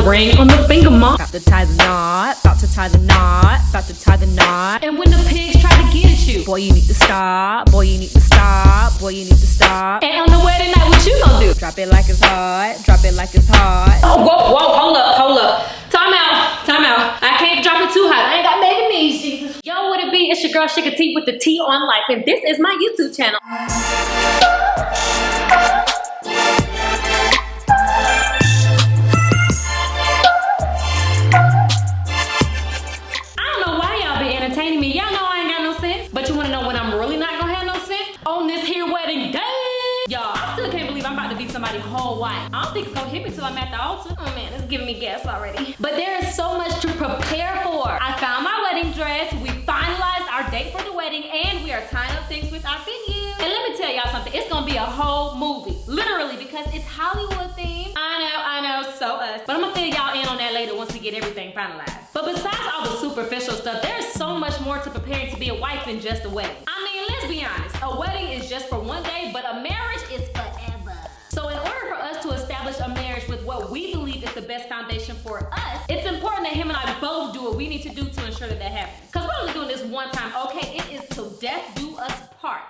ring on the finger, ma. About to tie the knot, about to tie the knot, about to tie the knot. And when the pigs try to get at you, Boy, you need to stop, boy, you need to stop, boy, you need to stop. and on the wedding night, what you gonna do? Drop it like it's hot, drop it like it's hot. Oh, whoa, hold up. Time out. I can't drop it too high. I ain't got mega knees, Jesus. Yo, what it be? It's your girl ShykaTee with the T on life, and this is my YouTube channel. I don't know why y'all be entertaining me. Y'all know I ain't got no sense. But you wanna know when I'm really not gonna have no sense? On this here wedding day. Y'all, I still can't believe I'm about to be somebody's whole wife. I don't think it's gonna hit me till I'm at the altar. Oh man, it's giving me gas already. But there is so much to prepare for. I found my wedding dress, we finalized our date for the wedding, and we are tying up things with our venue. And let me tell y'all something, it's gonna be a whole movie. Literally, because it's Hollywood themed. I know, so us. But I'm gonna fill y'all in on that later once we get everything finalized. But besides all the superficial stuff, there's so much more to preparing to be a wife than just a wedding. I mean, let's be honest, a wedding is just for one day, but a marriage is forever. So in order for us to establish a marriage with what we believe is the best foundation for us, it's important that him and I both do what we need to do to ensure that happens. Because we're only doing this one time, okay? It is till death do us part.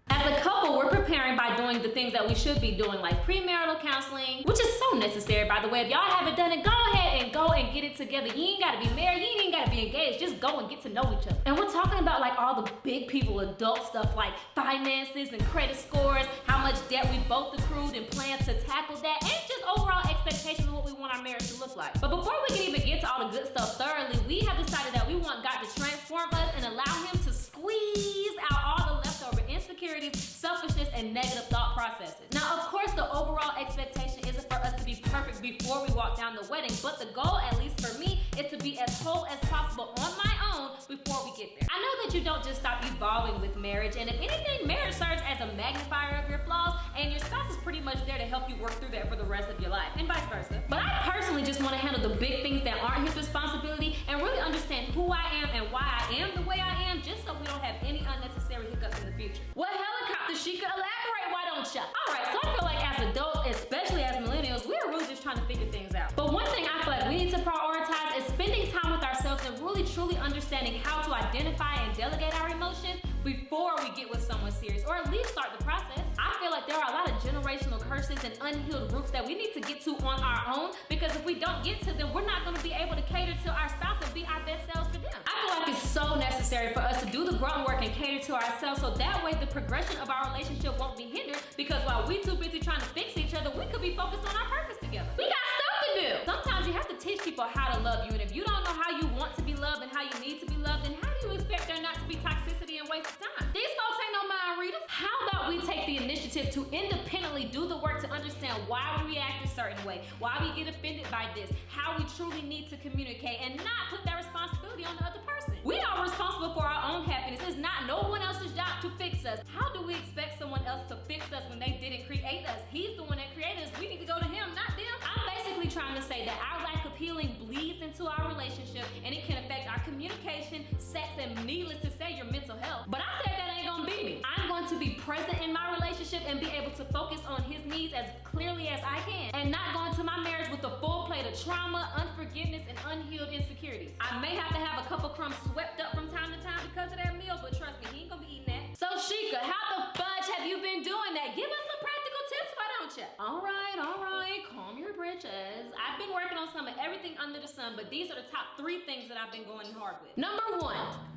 As a couple, we're preparing by doing the things that we should be doing, like premarital counseling, which is so necessary, by the way. If y'all haven't done it, go ahead and go and get it together. You ain't gotta be married, you ain't gotta be engaged, just go and get to know each other. And we're talking about like all the big people, adult stuff like finances and credit scores, how much debt we both accrued and plans to tackle that, and just overall expectations of what we want our marriage to look like. But before we can even get to all the good stuff thoroughly, we have decided that we want God to transform us and allow him to squeeze out all the leftover insecurities, selfishness, and negative thought processes. Now, of course, the overall expectation isn't for us to be perfect before we walk down the wedding, but the goal, at least for me, is to be as whole as possible on my own before we get there. I know that you don't just stop evolving with marriage, and if anything, marriage serves as a magnifier of your flaws, and your spouse is pretty much there to help you work through that for the rest of your life, and vice versa. But I personally just want to handle the big things that aren't his responsibility and really understand who I am and why I am the way I am, just so we don't have any unnecessary hiccups in the future. What helicopter, Shyka? Elaborate, why don't ya? Alright, so I feel like as adults, especially as millennials, we're really just trying to figure things out. But one thing I feel like we need to prioritize is spending time with ourselves and really truly understanding how to identify and delegate our emotions before we get with someone serious, or at least start the process. I feel like there are a lot of generational curses and unhealed roots that we need to get to on our own, because if we don't get to them, we're not going to be able to cater to our spouse and be our best selves for them. I feel like it's so necessary for us to do the grunt work and cater to ourselves, so that way the progression of our relationship won't be hindered, because while we too busy trying to fix each other, we could be focused on our purpose together. We got stuff to do. Sometimes you have to teach people how to love you, and if you don't know how you want to be loved and how you need to be loved, then how do you expect there not to be toxicity and waste of time? These folks ain't no mind readers. How about we take the initiative to independently do the work to understand why we react a certain way, why we get offended by this, how we truly need to communicate, and not put that responsibility on the other person. We are responsible for our own happiness. It's not no one else's job to fix us. How do we expect someone else to fix us when they didn't create us? He's the one that created us. We need to go to him, not them. I'm basically trying to say that our lack of healing bleeds into our relationship, and it can affect our communication, sex, and needless to say, your mental health. But I said that ain't gonna be me. I'm going to be present in my relationship and be able to focus on his needs as clearly as I can, and not go into my marriage with a full plate of trauma, unforgiveness, and unhealed insecurities. I may have to have a couple crumbs swept up from time to time because of that meal, but trust me, he ain't gonna be eating that. So Shyka, how the fudge have you been doing that? Give us some practical tips, why don't you? All right, calm your britches. I've been working on some of everything under the sun, but these are the top 3 things that I've been going hard with. Number 1,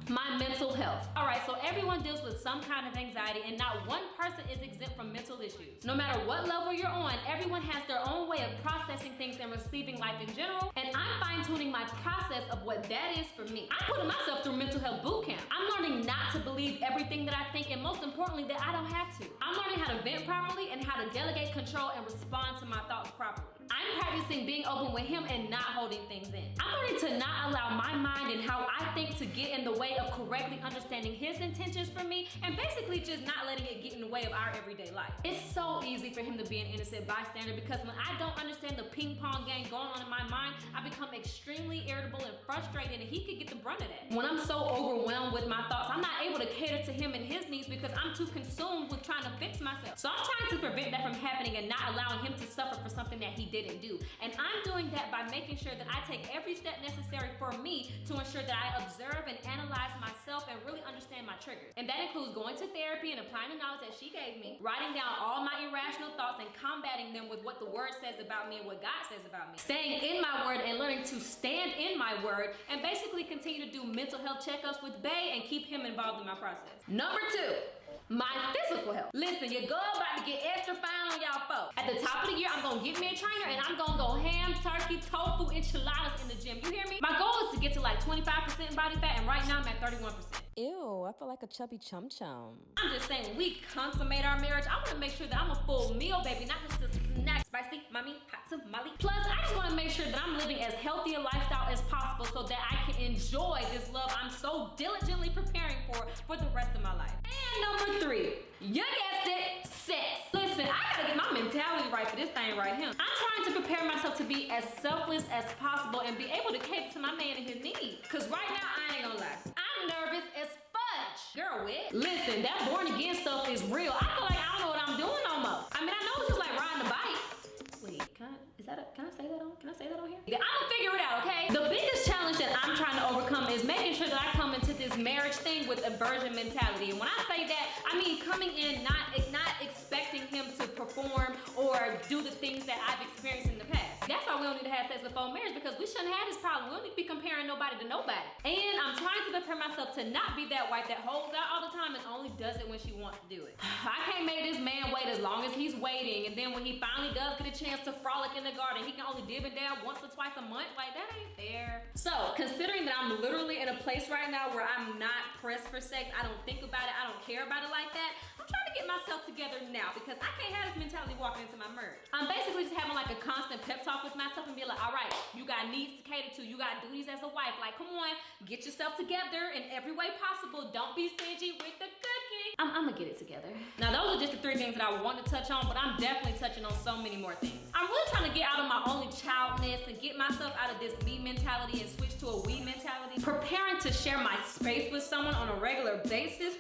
my mental health. All right, so everyone deals with some kind of anxiety, and not one person is exempt from mental issues. No matter what level you're on, everyone has their own way of processing things and receiving life in general, and I'm fine-tuning my process of what that is for me. I'm putting myself through mental health boot camp. I'm learning not to believe everything that I think, and most importantly, that I don't have to. I'm learning how to vent properly and how to delegate control and respond to my thoughts properly. I'm practicing being open with him and not holding things in. I'm learning to not allow my mind and how I think to get in the way of correctly understanding his intentions for me, and basically just not letting it get in the way of our everyday life. It's so easy for him to be an innocent bystander, because when I don't understand the ping pong game going on in my mind, I become extremely irritable and frustrated, and he could get the brunt of that. When I'm so overwhelmed with my thoughts, I'm not able to cater to him and his needs because I'm too consumed with trying to fix myself. So I'm trying to prevent that from happening and not allowing him to suffer for something that he didn't do. And I'm doing that by making sure that I take every step necessary for me to ensure that I observe and analyze myself and really understand my triggers. And that includes going to therapy and applying the knowledge that she gave me, writing down all my irrational thoughts and combating them with what the word says about me and what God says about me. Staying in my word and learning to stand in my word, and basically continue to do mental health checkups with Bae and keep him involved in my process. Number 2, my physical health. Listen, your girl about to get extra fine on y'all folks. At the top of the year, I'm gonna get me a trainer and I'm gonna go ham, turkey, tofu, enchiladas in the gym. You hear me? My goal is to get to like 25% body fat, and right now I'm at 31%. Ew, I feel like a chubby chum chum. I'm just saying, when we consummate our marriage, I wanna make sure that I'm a full meal, baby, not just a snack. Spicy, mommy, hot tamale. Plus, I just wanna make sure that I'm living as healthy a lifestyle as possible so that I can enjoy this love I'm so diligently preparing for the rest of my life. And number 3, you guessed it, sex. Listen, I gotta get my mentality right for this thing right here. I'm trying to prepare myself to be as selfless as possible and be able to cater to my man and his needs. Cause right now, I ain't gonna lie, I'm nervous as fudge. Girl, what? Listen, that born again stuff is real. I feel like I don't know what I'm doing no more. I mean, I know it's just like riding a bike. Wait, can I say that on here? I'm gonna figure it out, okay? The biggest challenge that I'm trying to overcome is making sure that I come into this marriage thing with a virgin mentality. And when I say that, I mean coming in not expecting him to perform or do the things that I've experienced in the past. That's why we don't need to have sex before marriage, because we shouldn't have this problem. We don't need to be comparing nobody to nobody. And I'm trying to prepare myself to not be that wife that holds out all the time and only does it when she wants to do it. I can't make this man wait as long as he's waiting, and then when he finally does get a chance to frolic in the garden, he can only dib and dab once or twice a month. Like, that ain't fair. So, considering that I'm literally in a place right now where I'm not pressed for sex, I don't think about it, I don't care about it like that, I'm trying to get myself together now because I can't have this mentality walking into my marriage. I'm basically just having like a constant pep talk with myself and be like, all right, you got needs to cater to, you got duties as a wife. Like, come on, get yourself together in every way possible. Don't be stingy with the cooking. I'm gonna get it together. Now, those are just the 3 things that I want to touch on, but I'm definitely touching on so many more things. I'm really trying to get out of my only childness and get myself out of this me mentality and switch to a we mentality. Preparing to share my space with someone on a regular basis.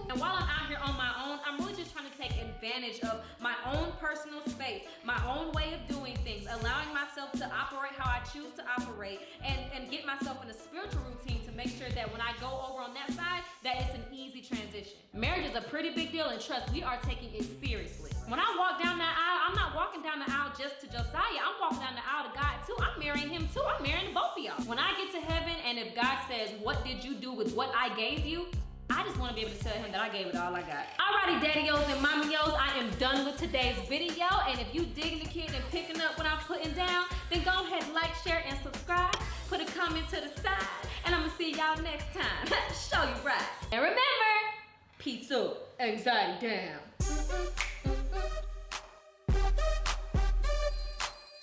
And while I'm out here on my own, I'm really just trying to take advantage of my own personal space, my own way of doing things, allowing myself to operate how I choose to operate, and get myself in a spiritual routine to make sure that when I go over on that side, that it's an easy transition. Marriage is a pretty big deal, and trust, we are taking it seriously. When I walk down that aisle, I'm not walking down the aisle just to Josiah. I'm walking down the aisle to God too. I'm marrying him too. I'm marrying both of y'all. When I get to heaven, and if God says, what did you do with what I gave you? I just want to be able to tell him that I gave it all I got. Alrighty, daddy-os and mommy-os, I am done with today's video. And if you digging the kid and picking up what I'm putting down, then go ahead, like, share, and subscribe. Put a comment to the side, and I'm gonna see y'all next time. Show you right. And remember, peace out, anxiety down.